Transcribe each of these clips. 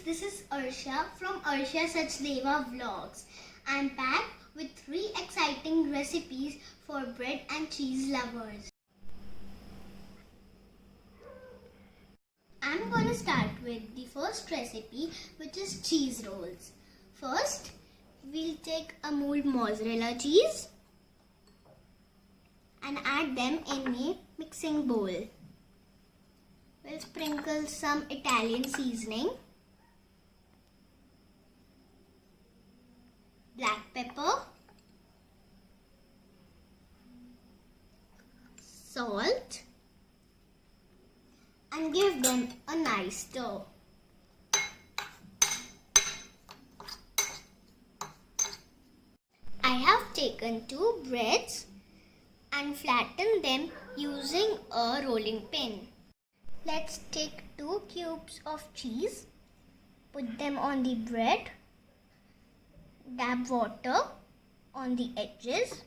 this is Arshia from Arshia Sachdeva Vlogs. I'm back with 3 exciting recipes for bread and cheese lovers. I'm going to start with the first recipe, which is cheese rolls. First, we'll take a mold mozzarella cheese and add them in a mixing bowl. We'll sprinkle some Italian seasoning, black pepper, salt, and give them a nice stir. I have taken 2 breads and flattened them using a rolling pin. Let's take 2 cubes of cheese, put them on the bread, dab water on the edges,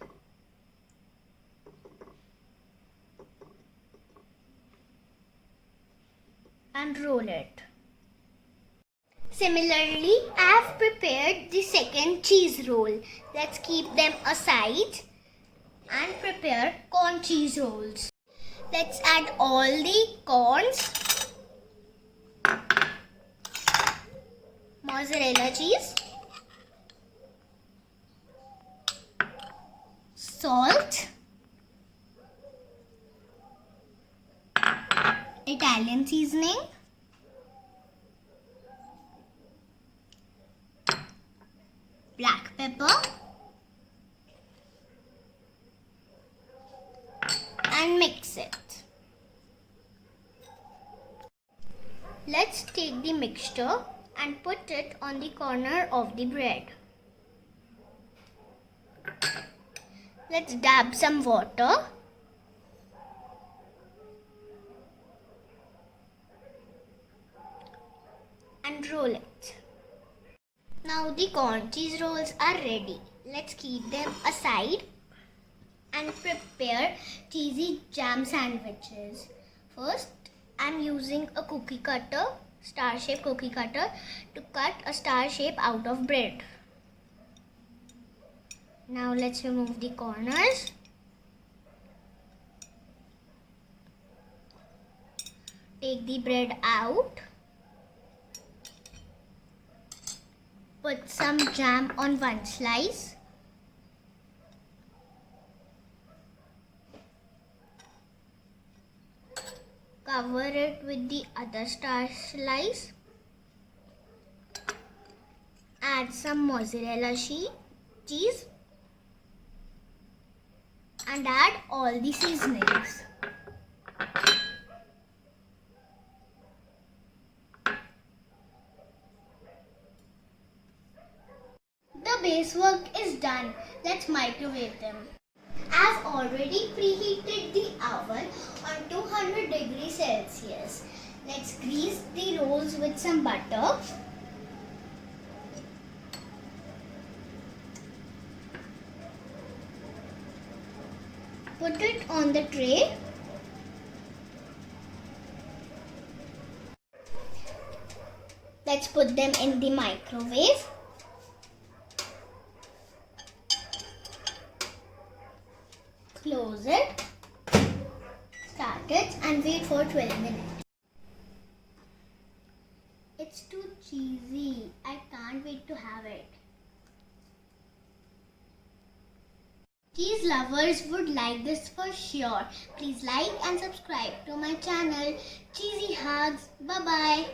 and roll it. Similarly, I have prepared the second cheese roll. Let's keep them aside and prepare corn cheese rolls. Let's add all the corns, mozzarella cheese, salt, Italian seasoning, black pepper, and mix it. Let's take the mixture and put it on the corner of the bread. Let's dab some water and roll it. Now the corn cheese rolls are ready. Let's keep them aside and prepare cheesy jam sandwiches. First, I'm using a cookie cutter, star-shaped cookie cutter, to cut a star shape out of bread. Now let's remove the corners. Take the bread out. Put some jam on one slice. Cover it with the other star slice. Add some mozzarella cheese and add all the seasonings. The base work is done. Let's microwave them. I've already preheated the oven on 200 degrees Celsius. Let's grease the rolls with some butter. Put it on the tray. Let's put them in the microwave. Close it, start it, and wait for 12 minutes. It's too cheesy. I can't wait to have it. Cheese lovers would like this for sure. Please like and subscribe to my channel. Cheesy hugs. Bye-bye.